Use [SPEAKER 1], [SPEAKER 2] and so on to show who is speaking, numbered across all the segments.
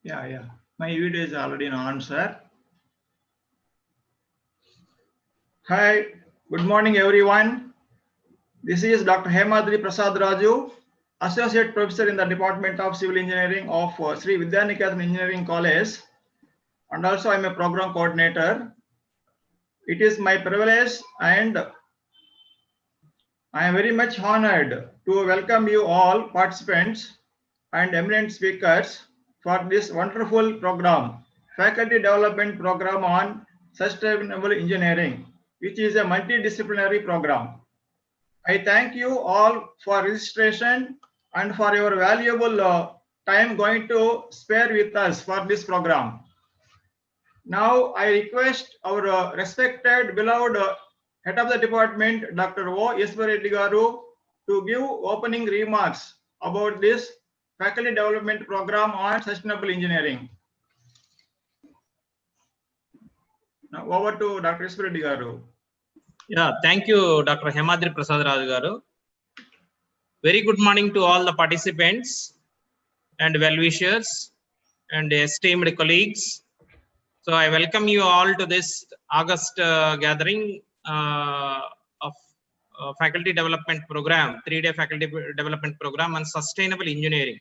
[SPEAKER 1] Yeah. My video is already on, sir. Hi, good morning, everyone. This is Dr. Hemadri Prasad Raju, Associate Professor in the Department of Civil Engineering of Sri Vidyanikethan Engineering College, and also I'm a program coordinator. It is my privilege and I am very much honored to welcome you all participants and eminent speakers for this wonderful program, Faculty Development Program on Sustainable Engineering, which is a multidisciplinary program. I thank you all for registration and for your valuable time going to spare with us for this program. Now I request our respected, beloved head of the department, Dr. O. Esvareddy Garu, to give opening remarks about this faculty development program on sustainable engineering. Now over to Dr. Esvareddy Garu.
[SPEAKER 2] Yeah, thank you, Dr. Hemadri Prasad Raju Garu. Very good morning to all the participants and well-wishers and esteemed colleagues. So I welcome you all to this August gathering of faculty development program, 3-day faculty development program on sustainable engineering,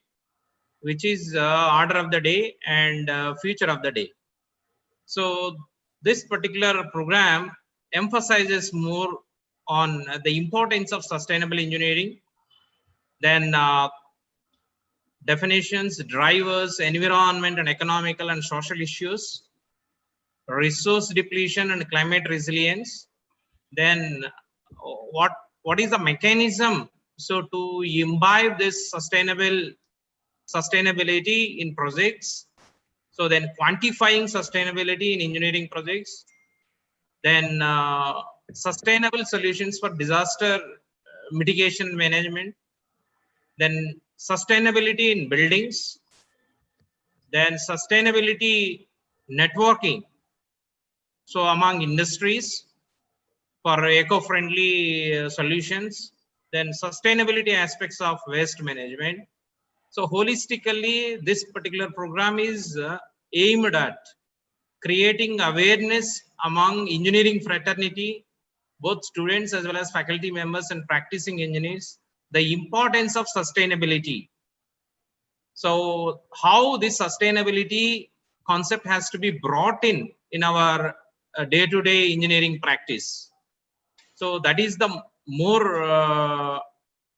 [SPEAKER 2] which is order of the day and future of the day. So this particular program emphasizes more on the importance of sustainable engineering, then definitions, drivers, environment and economical and social issues, resource depletion and climate resilience, then what is the mechanism so to imbibe this sustainability in projects, so then quantifying sustainability in engineering projects, then sustainable solutions for disaster mitigation management, then sustainability in buildings, then sustainability networking, so among industries for eco-friendly solutions, then sustainability aspects of waste management. So holistically, this particular program is aimed at creating awareness among engineering fraternity, both students as well as faculty members and practicing engineers, the importance of sustainability. So how this sustainability concept has to be brought in our day-to-day engineering practice. So that is the more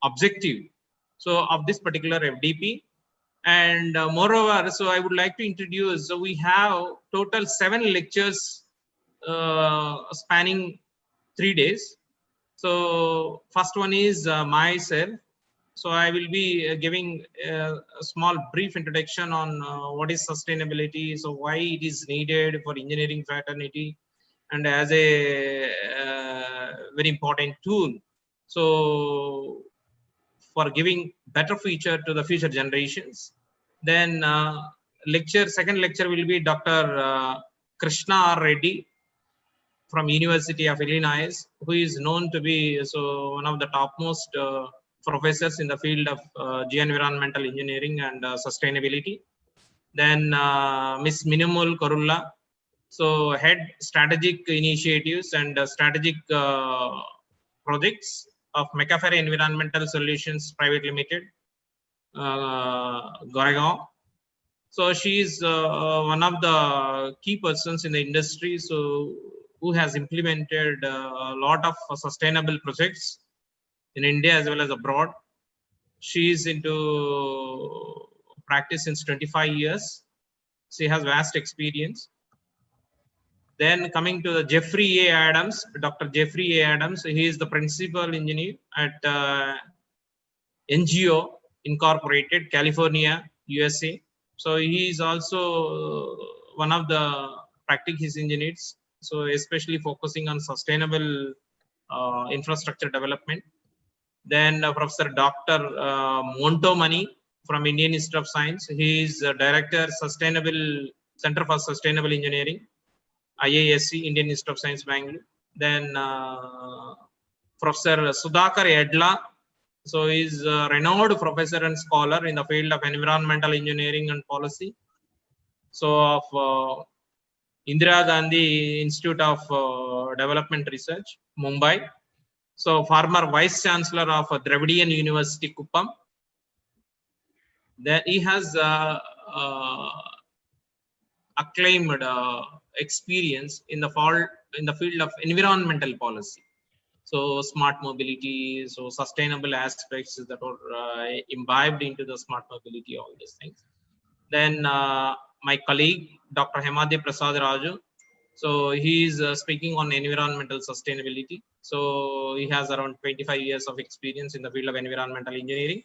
[SPEAKER 2] objective of this particular FDP. And moreover, so I would like to introduce, so we have total 7 lectures spanning 3 days. So first one is myself. So I will be giving a small brief introduction on what is sustainability, so why it is needed for engineering fraternity and as a very important tool, so for giving better future to the future generations. Then second lecture will be Dr. Krishna R. Reddy from University of Illinois, who is known to be one of the topmost professors in the field of geo-environmental engineering and sustainability. Then Ms. Minimul Karulla, so head strategic initiatives and strategic projects of McAfee Environmental Solutions Private Limited, Goregaon. So she is one of the key persons in the industry, so who has implemented a lot of sustainable projects in India as well as abroad. She is into practice since 25 years. She has vast experience. Then coming to the Jeffrey A. Adams, Dr. Jeffrey A. Adams, he is the principal engineer at NGO Incorporated, California, USA. So he is also one of the practice engineers, so especially focusing on sustainable infrastructure development. Then Professor Dr. Monto Mani from Indian Institute of Science. He is Director, Center for Sustainable Engineering, IISc, Indian Institute of Science, Bangalore. Then Professor Sudhakar Edla. So he is a renowned professor and scholar in the field of environmental engineering and policy. So of Indira Gandhi Institute of Development Research, Mumbai. So former Vice Chancellor of Dravidian University, Kuppam. Then he has acclaimed experience in the field of environmental policy. So smart mobility, so sustainable aspects that are imbibed into the smart mobility, all these things. Then my colleague, Dr. Hemade Prasad Raju. So he is speaking on environmental sustainability. So he has around 25 years of experience in the field of environmental engineering.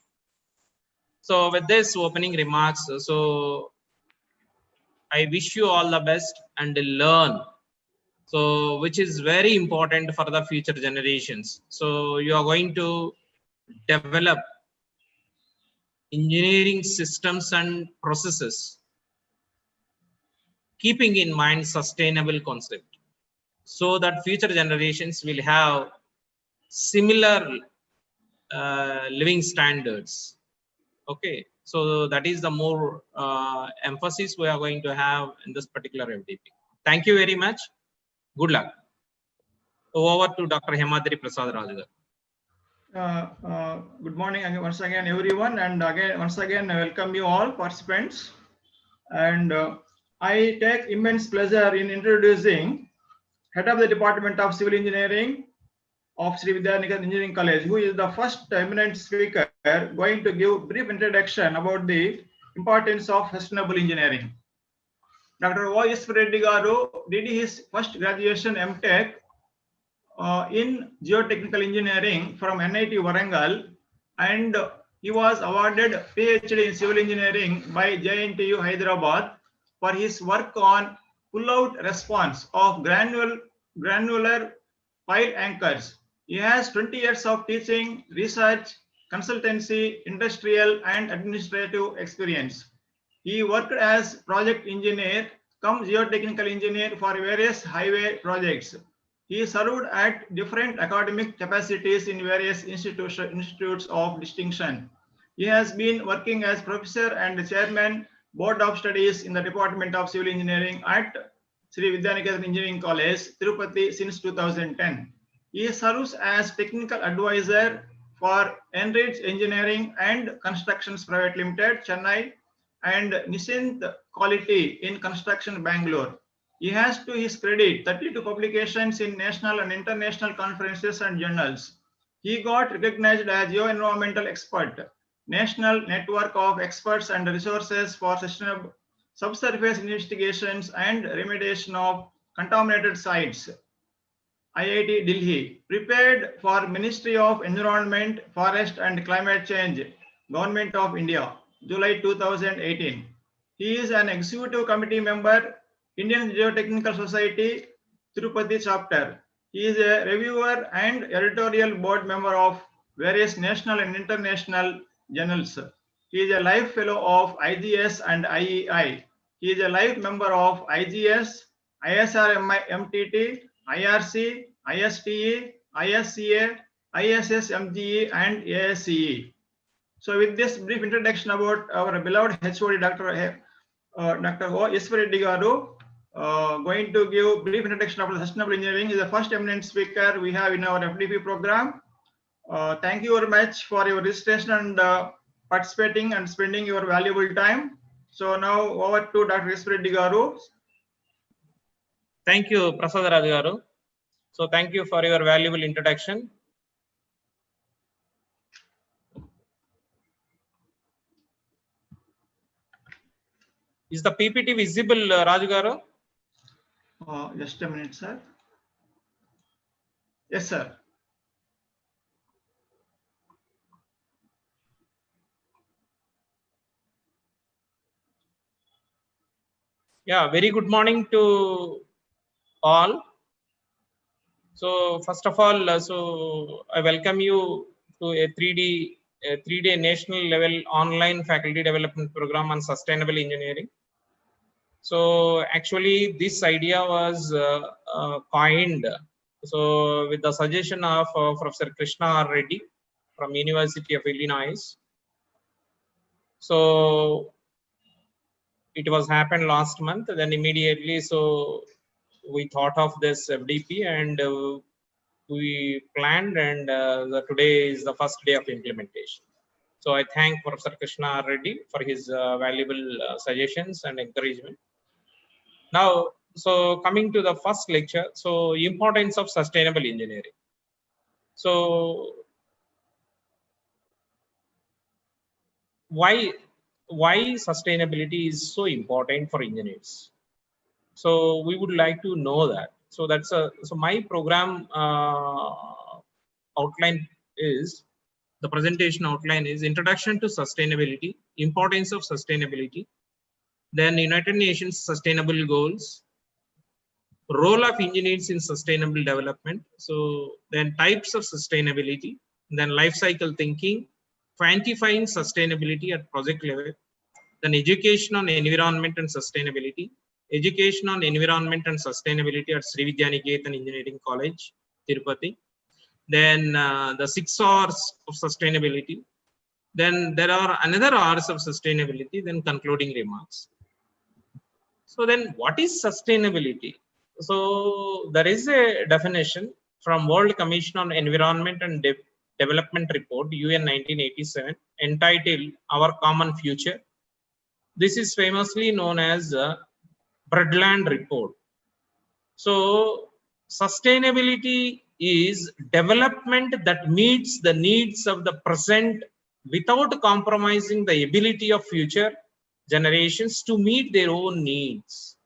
[SPEAKER 2] So with this opening remarks, so I wish you all the best and learn. So which is very important for the future generations. So you are going to develop engineering systems and processes, keeping in mind sustainable concept, so that future generations will have similar living standards. Okay, so that is the more emphasis we are going to have in this particular FDP. Thank you very much. Good luck. Over to Dr. Hemadri Prasad Raju.
[SPEAKER 1] Good morning once again, everyone, and once again welcome you all participants. And I take immense pleasure in introducing Head of the Department of Civil Engineering of Sri Vidyaniketan Engineering College, who is the first eminent speaker going to give brief introduction about the importance of sustainable engineering. Dr. O.S. Reddy Garu did his first graduation MTech in geotechnical engineering from NIT Warangal, and he was awarded PhD in civil engineering by JNTU Hyderabad for his work on pull-out response of granular pile anchors. He has 20 years of teaching, research, consultancy, industrial and administrative experience. He worked as project engineer cum geotechnical engineer for various highway projects. He served at different academic capacities in various institutes of distinction. He has been working as professor and chairman, board of studies in the Department of Civil Engineering at Sri Vidyaniketan Engineering College, Tirupati since 2010. He serves as technical advisor for Enrich Engineering and Constructions Private Limited, Chennai, and Nisint Quality in Construction, Bangalore. He has to his credit 32 publications in national and international conferences and journals. He got recognized as geoenvironmental expert, National Network of Experts and Resources for Sustainable Subsurface Investigations and Remediation of Contaminated Sites, IIT Delhi, prepared for Ministry of Environment, Forest and Climate Change, Government of India, July 2018. He is an executive committee member, Indian Geotechnical Society, Tirupati chapter. He is a reviewer and editorial board member of various national and international journals. He is a life fellow of IGS and IEI. He is a life member of IGS, ISRMTT, IRC, ISTE, ISCA, ISSMGE, and ASCE. So with this brief introduction about our beloved HOD, Dr. O.S. Reddy Garu, going to give brief introduction of sustainable engineering, is the first eminent speaker we have in our FDP program. Thank you very much for your registration and participating and spending your valuable time. So now over to Dr. S. Reddy Garu.
[SPEAKER 2] Thank you, Prasad Raju Garu. So thank you for your valuable introduction. Is the PPT visible, Raju Garu?
[SPEAKER 1] Just a minute, sir. Yes, sir.
[SPEAKER 2] Yeah, very good morning to all. So first of all, so I welcome you to a three-day national level online faculty development program on sustainable engineering. So actually this idea was coined so with the suggestion of Professor Krishna R. Reddy from University of Illinois. So it was happened last month. Then immediately, so we thought of this FDP and we planned, and today is the first day of implementation. So I thank Professor Krishna Reddy for his valuable suggestions and encouragement. Now, so coming to the first lecture, so importance of sustainable engineering. So why sustainability is so important for engineers? So we would like to know that. So that's so my program outline is, the presentation outline is introduction to sustainability, importance of sustainability, then United Nations sustainable goals, role of engineers in sustainable development. So then types of sustainability, then life cycle thinking, quantifying sustainability at project level, then education on environment and sustainability, education on environment and sustainability at Sri Vidyaniketan Engineering College, Tirupati. Then the 6 hours of sustainability. Then there are another hours of sustainability, then concluding remarks. So then what is sustainability? So there is a definition from World Commission on Environment and Development Report, UN 1987, entitled Our Common Future. This is famously known as the Brundtland Report. So sustainability is development that meets the needs of the present without compromising the ability of future generations to meet their own needs.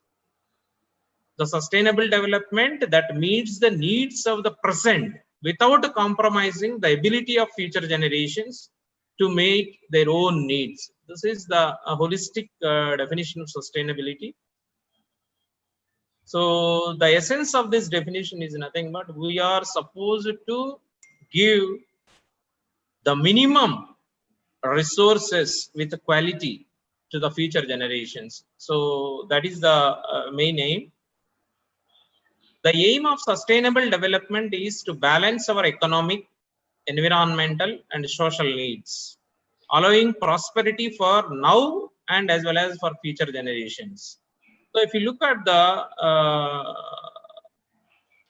[SPEAKER 2] The sustainable development that meets the needs of the present without compromising the ability of future generations to meet their own needs. This is the holistic definition of sustainability. So the essence of this definition is nothing but we are supposed to give the minimum resources with quality to the future generations. So that is the main aim. The aim of sustainable development is to balance our economic, environmental, and social needs, allowing prosperity for now and as well as for future generations. So if you look at the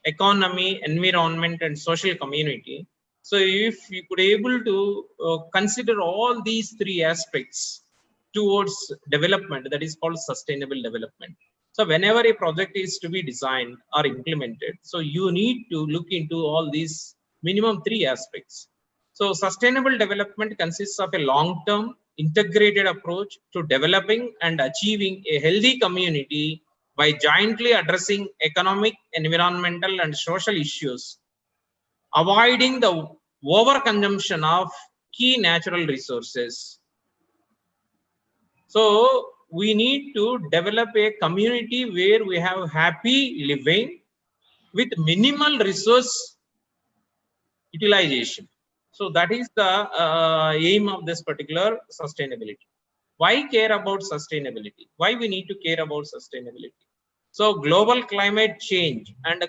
[SPEAKER 2] economy, environment, and social community, so if you could able to consider all these three aspects towards development, that is called sustainable development. So whenever a project is to be designed or implemented, so you need to look into all these minimum three aspects. So sustainable development consists of a long-term integrated approach to developing and achieving a healthy community by jointly addressing economic, environmental, and social issues, avoiding the overconsumption of key natural resources. So we need to develop a community where we have happy living with minimal resource utilization. So that is the aim of this particular sustainability. Why care about sustainability? Why we need to care about sustainability? So global climate change and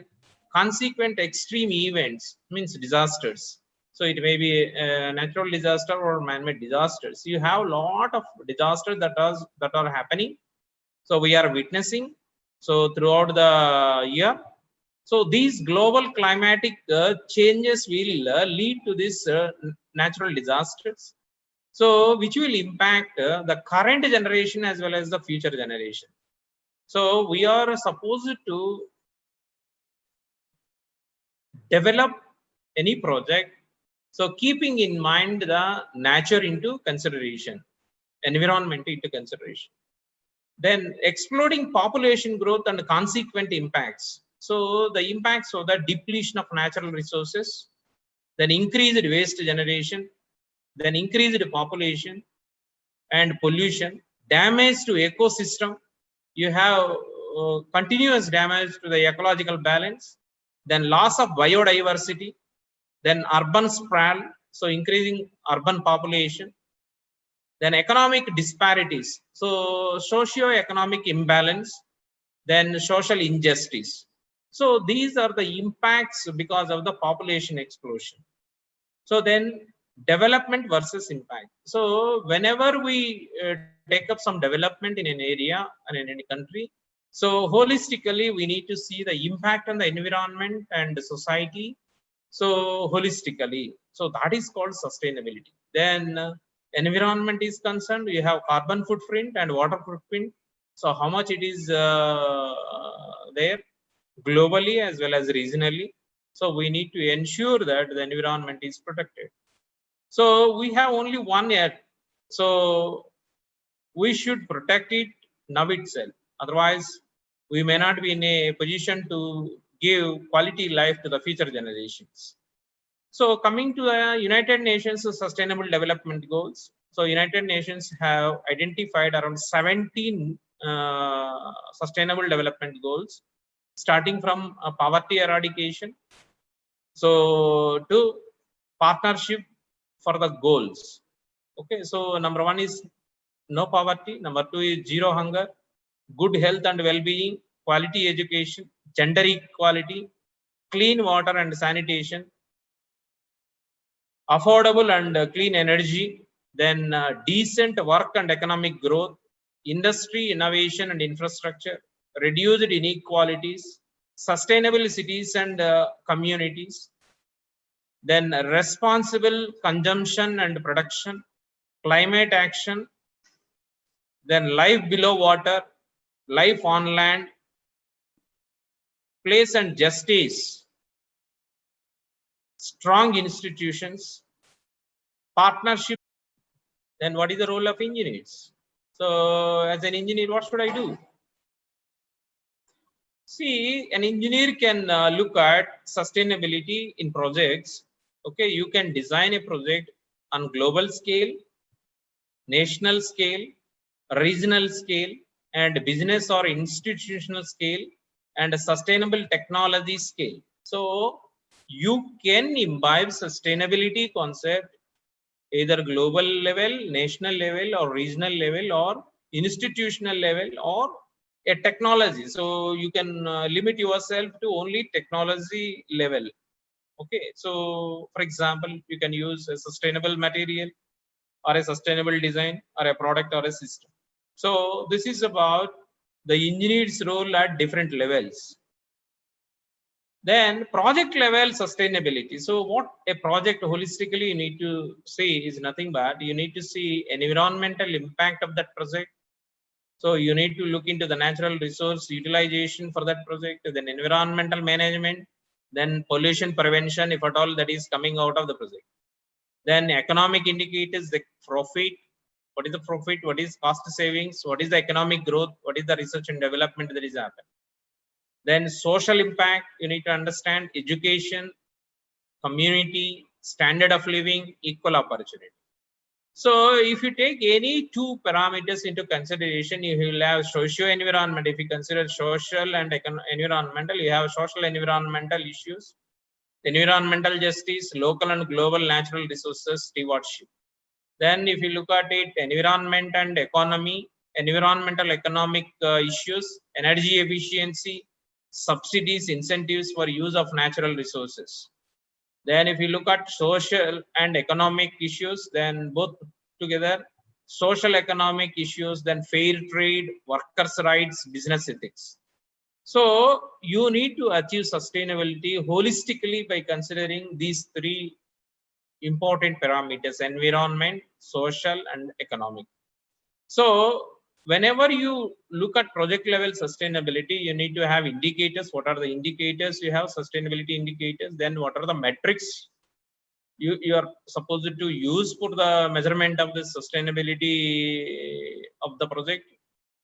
[SPEAKER 2] consequent extreme events means disasters. So it may be a natural disaster or man-made disasters. You have a lot of disasters that are happening. So we are witnessing. So throughout the year. So these global climatic changes will lead to this natural disasters. So which will impact the current generation as well as the future generation. So we are supposed to develop any project, so keeping in mind the nature into consideration, environment into consideration, then exploring population growth and consequent impacts. So the impacts of the depletion of natural resources, then increased waste generation, then increased population and pollution, damage to ecosystem. You have continuous damage to the ecological balance, then loss of biodiversity, then urban sprawl, so increasing urban population, then economic disparities, so socio-economic imbalance, then social injustice. So these are the impacts because of the population explosion. So then development versus impact. So whenever we take up some development in an area and in any country, so holistically we need to see the impact on the environment and the society. So holistically, so that is called sustainability. Then environment is concerned, we have carbon footprint and water footprint. So how much it is there globally as well as regionally. So we need to ensure that the environment is protected. So we have only one Earth. So we should protect it now itself. Otherwise, we may not be in a position to give quality life to the future generations. So coming to the United Nations Sustainable Development Goals. So United Nations have identified around 17 sustainable development goals, starting from poverty eradication. So to partnership for the goals. Okay, so number one is no poverty, number two is zero hunger, good health and well-being, quality education, gender equality, clean water and sanitation, affordable and clean energy, then decent work and economic growth, industry, innovation and infrastructure, reduced inequalities, sustainable cities and communities, then responsible consumption and production, climate action, then life below water, life on land, place and justice, strong institutions, partnership. Then what is the role of engineers? So as an engineer, what should I do? See, an engineer can look at sustainability in projects. Okay, you can design a project on global scale, national scale, regional scale, and business or institutional scale, and a sustainable technology scale. So you can imbibe sustainability concept either global level, national level, or regional level, or institutional level, or a technology. So you can limit yourself to only technology level. Okay, so for example, you can use a sustainable material or a sustainable design or a product or a system. So this is about the engineer's role at different levels. Then project level sustainability. So what a project holistically you need to see is nothing but you need to see environmental impact of that project. So you need to look into the natural resource utilization for that project, then environmental management, then pollution prevention, if at all that is coming out of the project. Then economic indicators, the profit, what is the profit, what is cost savings, what is the economic growth, what is the research and development that is happening. Then social impact, you need to understand education, community, standard of living, equal opportunity. So if you take any two parameters into consideration, you will have socio-environment. If you consider social and environmental, you have social environmental issues, environmental justice, local and global natural resources stewardship. Then if you look at it, environment and economy, environmental economic issues, energy efficiency, subsidies, incentives for use of natural resources. Then if you look at social and economic issues, then both together, social economic issues, then fair trade, workers' rights, business ethics. So you need to achieve sustainability holistically by considering these three important parameters: environment, social, and economic. So whenever you look at project level sustainability, you need to have indicators. What are the indicators? You have sustainability indicators. Then what are the metrics you are supposed to use for the measurement of the sustainability of the project?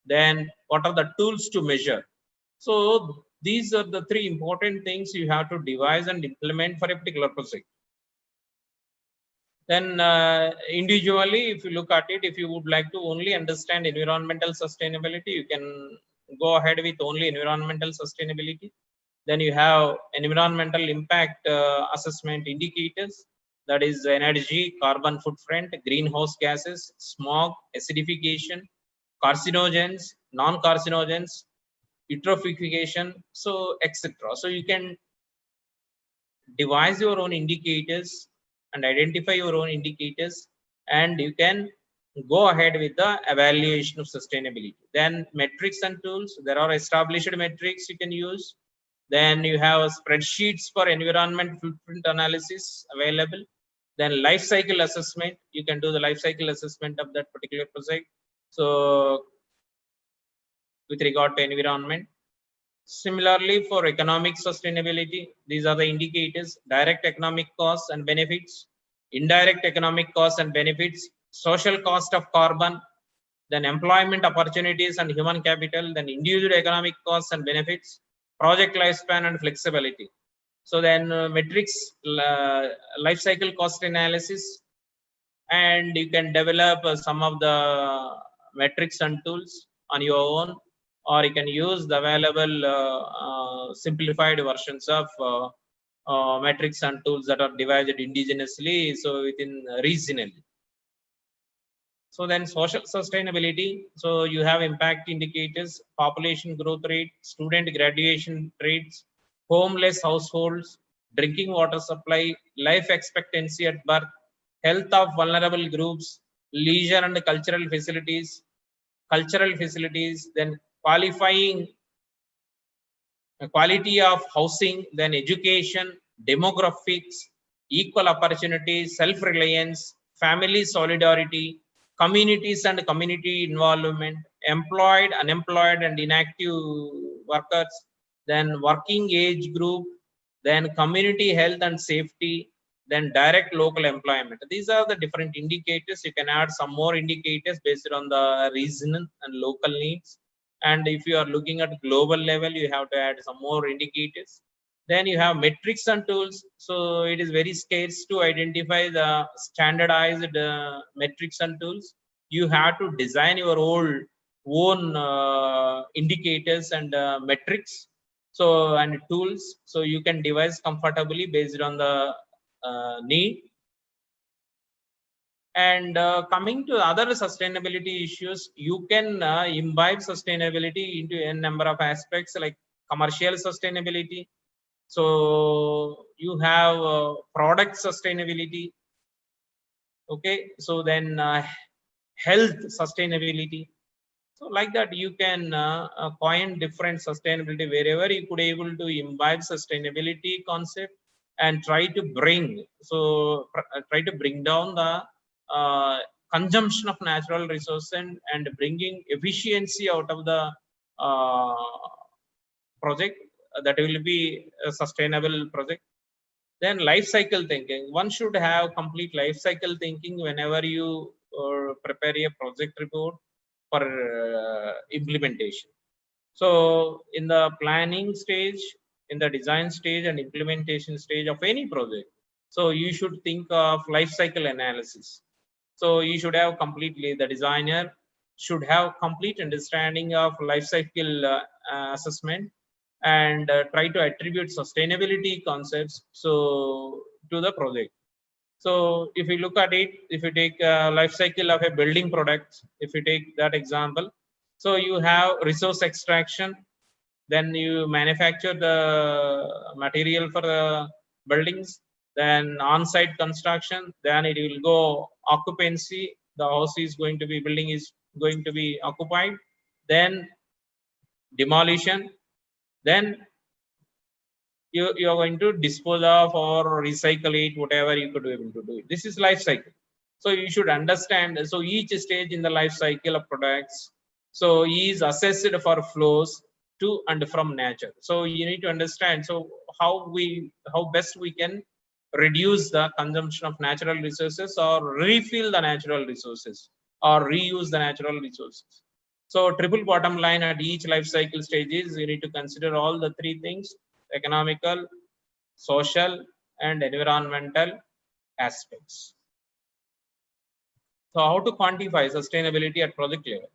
[SPEAKER 2] Then what are the tools to measure? So these are the three important things you have to devise and implement for a particular project. Then individually, if you look at it, if you would like to only understand environmental sustainability, you can go ahead with only environmental sustainability. Then you have environmental impact assessment indicators, that is energy, carbon footprint, greenhouse gases, smog, acidification, carcinogens, non-carcinogens, eutrophication, so etc. So you can devise your own indicators and identify your own indicators, and you can go ahead with the evaluation of sustainability. Then metrics and tools, there are established metrics you can use. Then you have spreadsheets for environment footprint analysis available. Then life cycle assessment, you can do the life cycle assessment of that particular project. So with regard to environment. Similarly, for economic sustainability, these are the indicators: direct economic costs and benefits, indirect economic costs and benefits, social cost of carbon, then employment opportunities and human capital, then individual economic costs and benefits, project lifespan and flexibility. So then metrics, life cycle cost analysis, and you can develop some of the metrics and tools on your own, or you can use the available simplified versions of metrics and tools that are divided indigenously, so within regionally. So then social sustainability, so you have impact indicators: population growth rate, student graduation rates, homeless households, drinking water supply, life expectancy at birth, health of vulnerable groups, leisure and cultural facilities, then qualifying quality of housing, then education, demographics, equal opportunities, self-reliance, family solidarity, communities and community involvement, employed, unemployed and inactive workers, then working age group, then community health and safety, then direct local employment. These are the different indicators. You can add some more indicators based on the regional and local needs. And if you are looking at global level, you have to add some more indicators. Then you have metrics and tools. So it is very scarce to identify the standardized metrics and tools. You have to design your own indicators and metrics, so and tools, so you can devise comfortably based on the need. And coming to other sustainability issues, you can imbibe sustainability into a number of aspects, like commercial sustainability. So you have product sustainability. Okay, so then health sustainability. So like that, you can coin different sustainability wherever you could able to imbibe sustainability concept and try to bring, try to bring down the consumption of natural resources and bringing efficiency out of the project, that will be a sustainable project. Then life cycle thinking, one should have complete life cycle thinking whenever you prepare a project report for implementation. So in the planning stage, in the design stage and implementation stage of any project, so you should think of life cycle analysis. So you should have completely, the designer should have complete understanding of life cycle assessment, and try to attribute sustainability concepts so to the project. So if you look at it, if you take a life cycle of a building product, if you take that example, so you have resource extraction, then you manufacture the material for the buildings, then on-site construction, then it will go occupancy, the house is going to be, building is going to be occupied, then demolition, then you are going to dispose of or recycle it, whatever you could be able to do it. This is life cycle. So you should understand, so each stage in the life cycle of products, so is assessed for flows to and from nature. So you need to understand, so how best we can reduce the consumption of natural resources, or refill the natural resources, or reuse the natural resources. So triple bottom line at each life cycle stages, you need to consider all the three things: economical, social, and environmental aspects. So how to quantify sustainability at project level?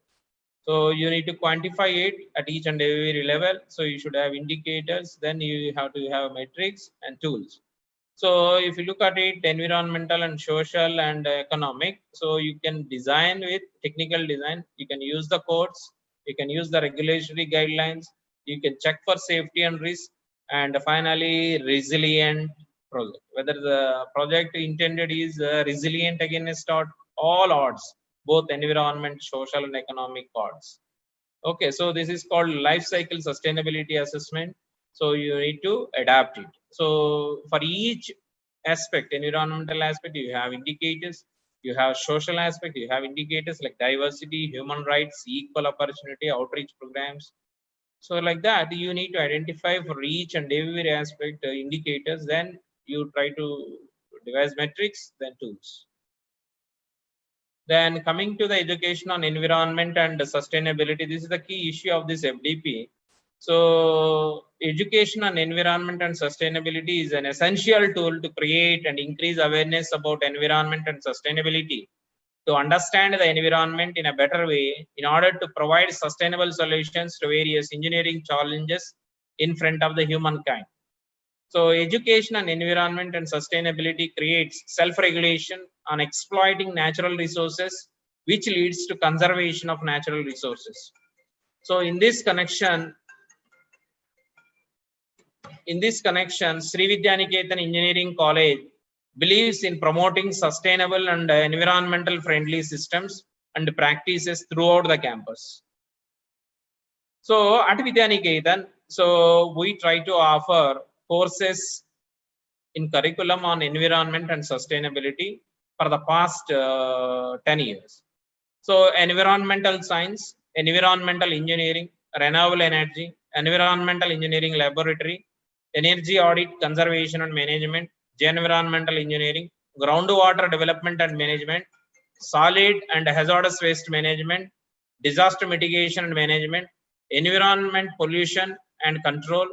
[SPEAKER 2] So you need to quantify it at each and every level. So you should have indicators, then you have to have metrics and tools. So if you look at it, environmental and social and economic, so you can design with technical design, you can use the codes, you can use the regulatory guidelines, you can check for safety and risk, and finally resilient project, whether the project intended is resilient against all odds, both environment, social and economic odds. Okay, so this is called life cycle sustainability assessment. So you need to adapt it. So for each aspect, environmental aspect, you have indicators, you have social aspect, you have indicators like diversity, human rights, equal opportunity, outreach programs. So like that, you need to identify for each and every aspect indicators, then you try to devise metrics, then tools. Then coming to the education on environment and sustainability, this is the key issue of this FDP. So education on environment and sustainability is an essential tool to create and increase awareness about environment and sustainability, to understand the environment in a better way in order to provide sustainable solutions to various engineering challenges in front of the humankind. So education on environment and sustainability creates self-regulation on exploiting natural resources, which leads to conservation of natural resources. So in this connection, Sri Vidyaniketan Engineering College believes in promoting sustainable and environmental friendly systems and practices throughout the campus. So at Vidyaniketan, so we try to offer courses in curriculum on environment and sustainability for the past 10 years. So environmental science, environmental engineering, renewable energy, environmental engineering laboratory, energy audit, conservation and management, environmental engineering, groundwater development and management, solid and hazardous waste management, disaster mitigation and management, environment pollution and control,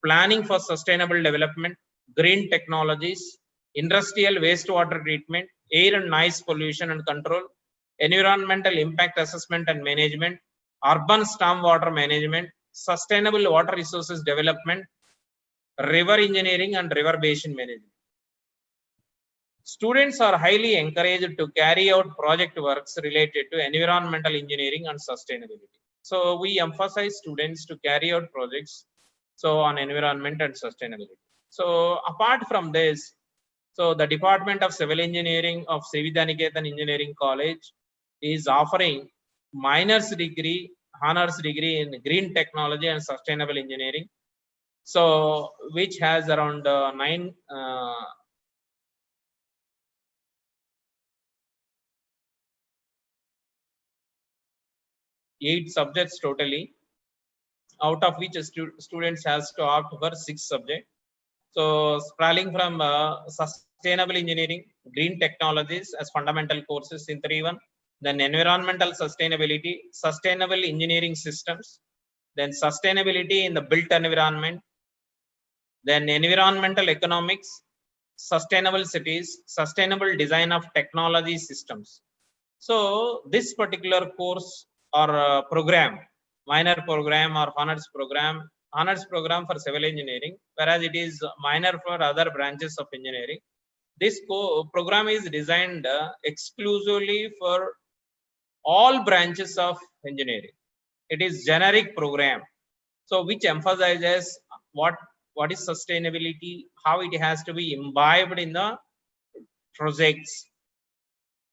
[SPEAKER 2] planning for sustainable development, green technologies, industrial wastewater treatment, air and noise pollution and control, environmental impact assessment and management, urban stormwater management, sustainable water resources development, river engineering and river basin management. Students are highly encouraged to carry out project works related to environmental engineering and sustainability. So we emphasize students to carry out projects on environment and sustainability. So apart from this, so the Department of Civil Engineering of Sri Vidyaniketan Engineering College is offering minors degree, honors degree in green technology and sustainable engineering. So which has around 8 subjects totally, out of which students has to opt for 6 subjects. So sprawling from sustainable engineering, green technologies as fundamental courses in 3-1, then environmental sustainability, sustainable engineering systems, then sustainability in the built environment, then environmental economics, sustainable cities, sustainable design of technology systems. So this particular course or program, minor program or honors program for civil engineering, whereas it is minor for other branches of engineering. This program is designed exclusively for all branches of engineering. It is generic program, so which emphasizes what is sustainability, how it has to be imbibed in the projects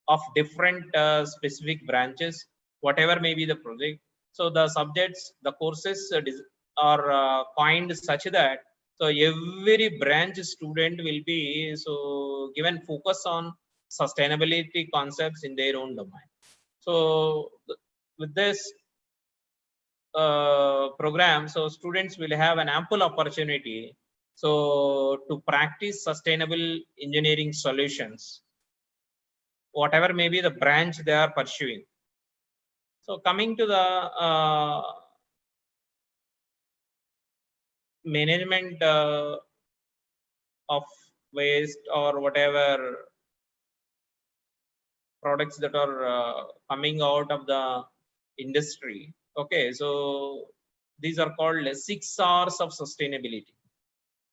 [SPEAKER 2] of different specific branches, whatever may be the project. So the subjects, the courses are coined such that so every branch student will be given focus on sustainability concepts in their own domain. So with this program, so students will have an ample opportunity to practice sustainable engineering solutions, whatever may be the branch they are pursuing. So coming to the management of waste or whatever products that are coming out of the industry. Okay, so these are called 6 R's of sustainability.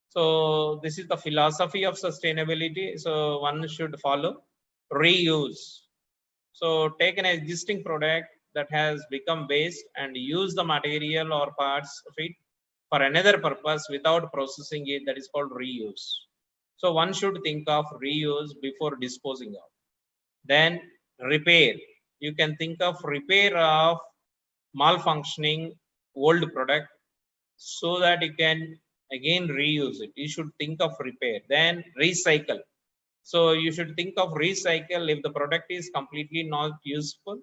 [SPEAKER 2] So this is the philosophy of sustainability. So one should follow reuse. So take an existing product that has become waste and use the material or parts of it for another purpose without processing it. That is called reuse. So one should think of reuse before disposing of. Then repair. You can think of repair of malfunctioning old product so that you can again reuse it. You should think of repair. Then recycle. So you should think of recycle. If the product is completely not useful,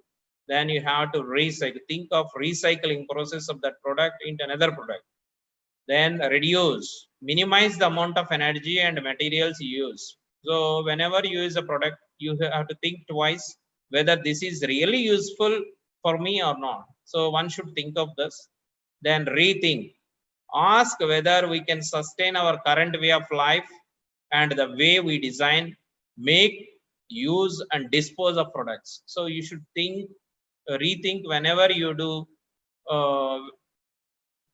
[SPEAKER 2] then you have to recycle. Think of recycling process of that product into another product. Then reduce, minimize the amount of energy and materials you use. So whenever you use a product, you have to think twice whether this is really useful for me or not. So one should think of this. Then rethink, ask whether we can sustain our current way of life and the way we design, make, use and dispose of products. So you should think, rethink whenever you do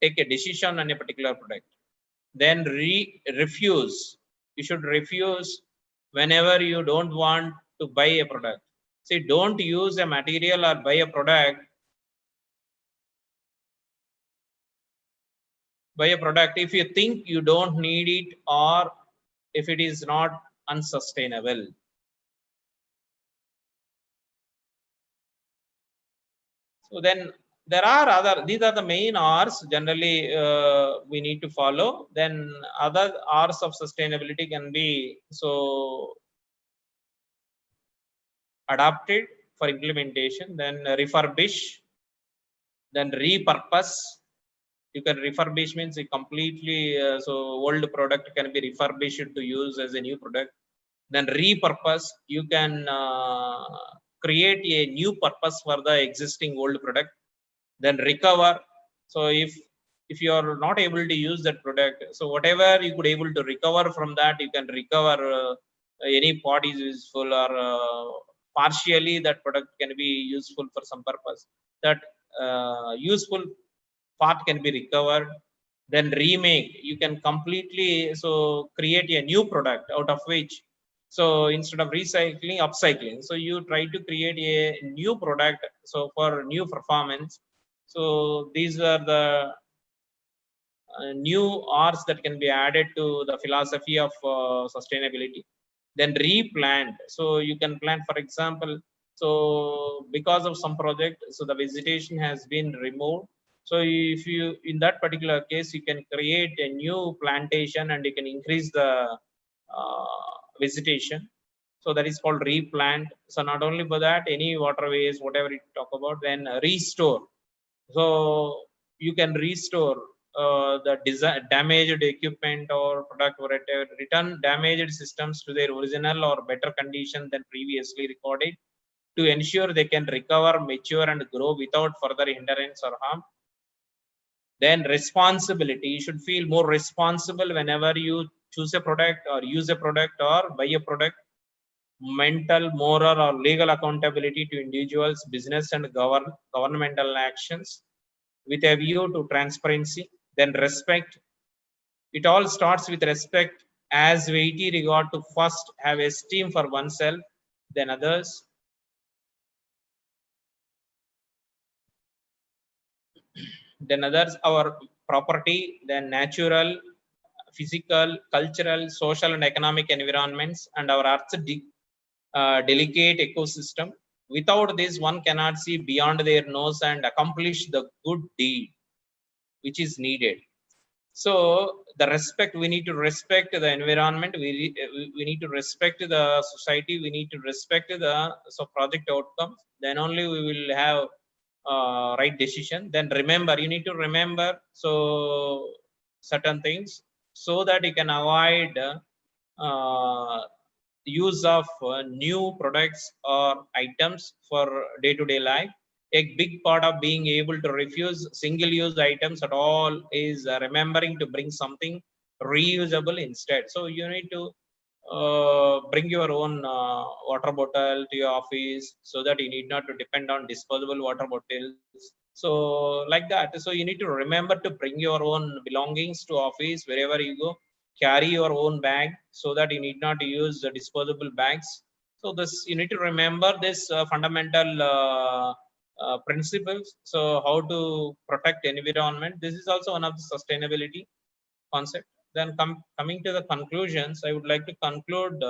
[SPEAKER 2] take a decision on a particular product. Then refuse. You should refuse whenever you don't want to buy a product. See, don't use a material or buy a product if you think you don't need it or if it is not unsustainable. So then there are these are the main R's generally we need to follow. Then other R's of sustainability can be adapted for implementation, then refurbish, then repurpose. You can refurbish means it completely old product can be refurbished to use as a new product. Then repurpose, you can create a new purpose for the existing old product. Then recover. So if you are not able to use that product, so whatever you could able to recover from that, you can recover. Any part is useful or partially that product can be useful for some purpose. That useful part can be recovered. Then remake, you can completely create a new product out of which, so instead of recycling, upcycling, so you try to create a new product so for new performance. So these are the new R's that can be added to the philosophy of sustainability. Then replant. So you can plant, for example, so because of some project, so the vegetation has been removed. So if you, in that particular case, you can create a new plantation and you can increase the vegetation. So that is called replant. So not only for that, any waterways, whatever you talk about, then restore. So you can restore the damaged equipment or product or return damaged systems to their original or better condition than previously recorded to ensure they can recover, mature and grow without further hindrance or harm. Then responsibility, you should feel more responsible whenever you choose a product or use a product or buy a product. Mental, moral or legal accountability to individuals, business and governmental actions with a view to transparency. Then respect. It all starts with respect as weighty regard to first have esteem for oneself, then others. Then others, our property, then natural, physical, cultural, social and economic environments and our earth's delicate ecosystem. Without this, one cannot see beyond their nose and accomplish the good deed which is needed. So the respect, we need to respect the environment, we need to respect the society, we need to respect the project outcomes, then only we will have right decision. Then remember, you need to remember certain things so that you can avoid use of new products or items for day-to-day life. A big part of being able to refuse single-use items at all is remembering to bring something reusable instead. So you need to bring your own water bottle to your office so that you need not to depend on disposable water bottles. So like that. So you need to remember to bring your own belongings to office wherever you go. Carry your own bag so that you need not use the disposable bags. So this, you need to remember this fundamental principles. So how to protect environment. This is also one of the sustainability concept. then coming to the conclusions, I would like to conclude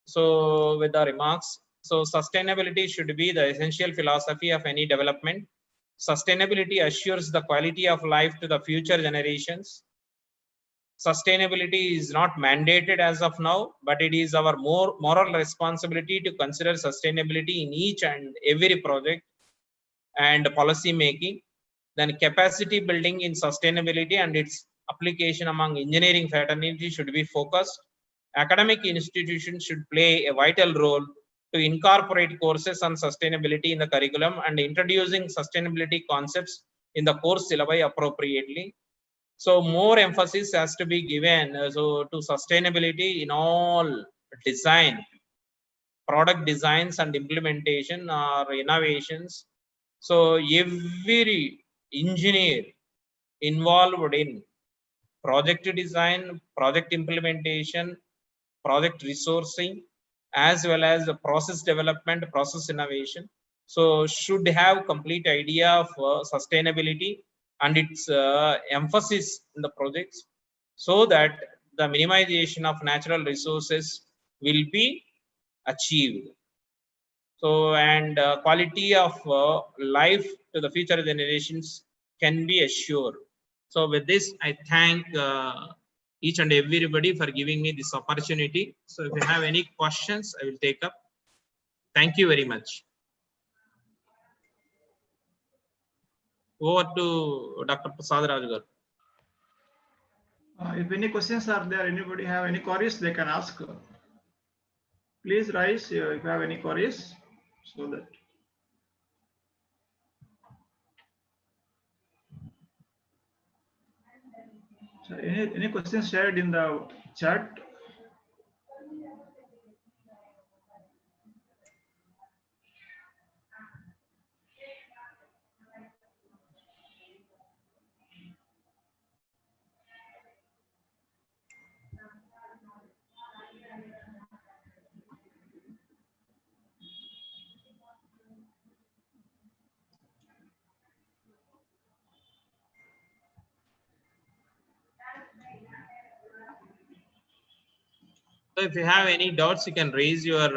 [SPEAKER 2] so with the remarks. So sustainability should be the essential philosophy of any development. Sustainability assures the quality of life to the future generations. Sustainability is not mandated as of now, but it is our moral responsibility to consider sustainability in each and every project and policy making. Then capacity building in sustainability and its application among engineering fraternity should be focused. Academic institutions should play a vital role to incorporate courses on sustainability in the curriculum and introducing sustainability concepts in the course syllabi appropriately. So more emphasis has to be given to sustainability in all design, product designs and implementation or innovations. So every engineer involved in project design, project implementation, project resourcing, as well as the process development, process innovation, so should have complete idea of sustainability and its emphasis in the projects, so that the minimization of natural resources will be achieved. So, and quality of life to the future generations can be assured. So with this, I thank each and everybody for giving me this opportunity. So if you have any questions, I will take up. Thank you very much. Over to Dr. Prasad Raju garu.
[SPEAKER 1] If any questions are there, anybody have any queries, they can ask. Please rise if you have any queries, so that. So any questions shared in the chat?
[SPEAKER 2] So if you have any doubts, you can raise your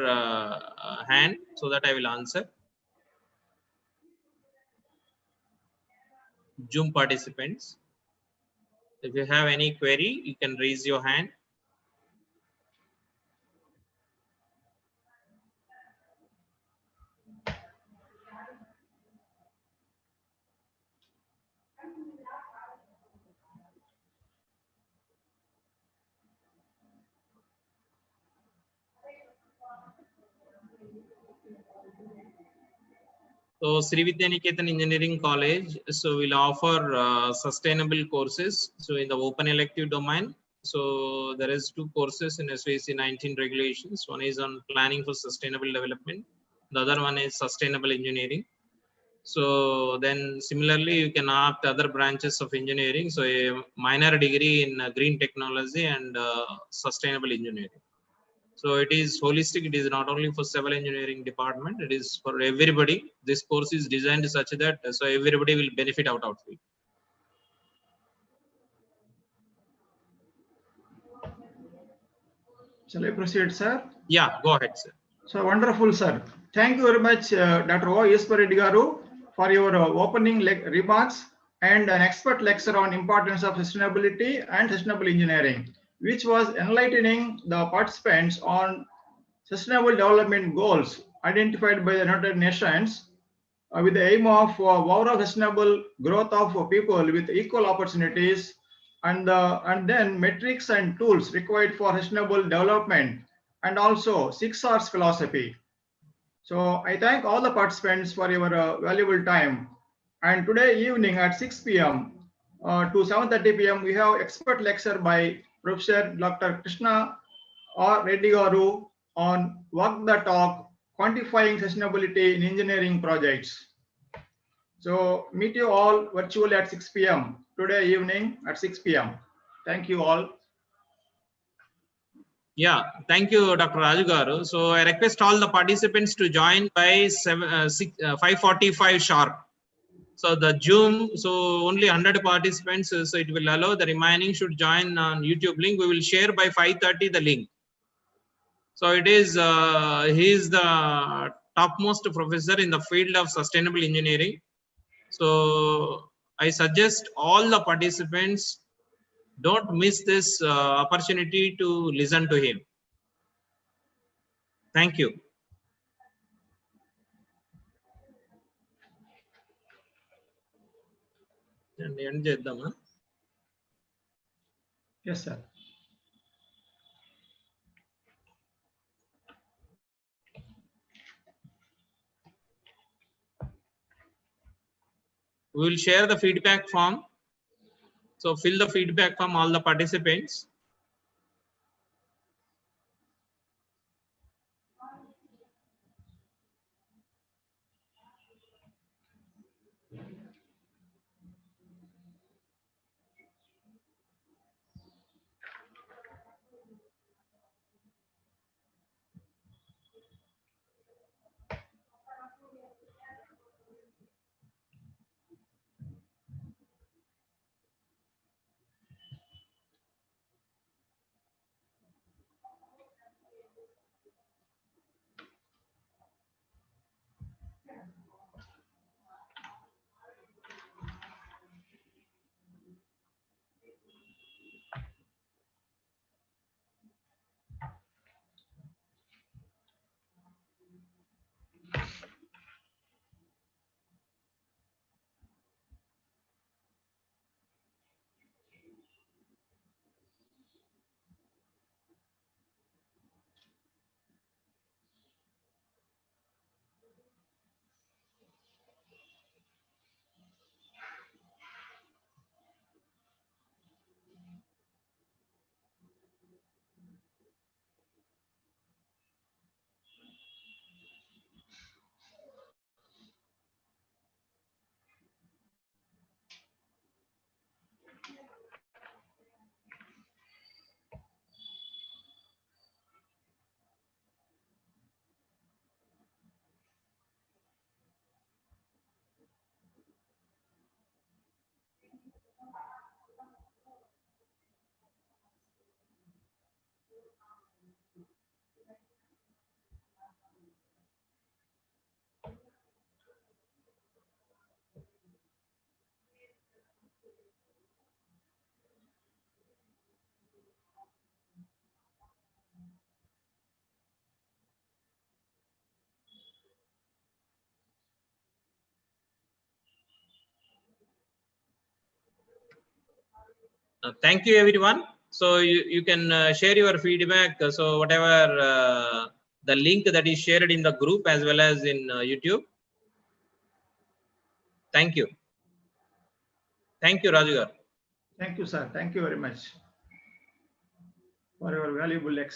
[SPEAKER 2] hand so that I will answer. Zoom participants, if you have any query, you can raise your hand. So Sri Vidyaniketan Engineering College, so will offer sustainable courses. So in the open elective domain, so there is 2 courses in SVC 19 regulations. One is on planning for sustainable development. The other one is sustainable engineering. So then similarly, you can opt other branches of engineering. So a minor degree in green technology and sustainable engineering. So it is holistic. It is not only for civil engineering department. It is for everybody. This course is designed such that so everybody will benefit out of it.
[SPEAKER 1] Shall I proceed, sir?
[SPEAKER 2] Yeah, go ahead, sir.
[SPEAKER 1] So wonderful, sir. Thank you very much, Dr. O. Eswareddy garu, for your opening remarks and an expert lecture on importance of sustainability and sustainable engineering, which was enlightening the participants on sustainable development goals identified by the United Nations with the aim of overall sustainable growth of people with equal opportunities, and then metrics and tools required for sustainable development, and also 6 R's philosophy. So I thank all the participants for your valuable time. And today evening at 6 p.m. To 7:30 p.m. we have expert lecture by Professor Dr. Krishna R. Reddy garu on Walk the Talk, quantifying sustainability in engineering projects. So meet you all virtually at 6 p.m. today evening at 6 p.m. Thank you all.
[SPEAKER 2] Yeah, thank you, Dr. Raju garu. So I request all the participants to join by 5:45 sharp. So the Zoom, so only 100 participants, so it will allow the remaining should join on YouTube link. We will share by 5:30 the link. So it is, he is the topmost professor in the field of sustainable engineering. So I suggest all the participants don't miss this opportunity to listen to him. Thank you. And end చేద్దామా?
[SPEAKER 1] Yes, sir.
[SPEAKER 2] We will share the feedback form. So fill the feedback form, all the participants. Thank you, everyone. So you can share your feedback. So whatever the link that is shared in the group as well as in YouTube. Thank you. Thank you, Raju garu.
[SPEAKER 1] Thank you, sir. Thank you very much for your valuable lecture.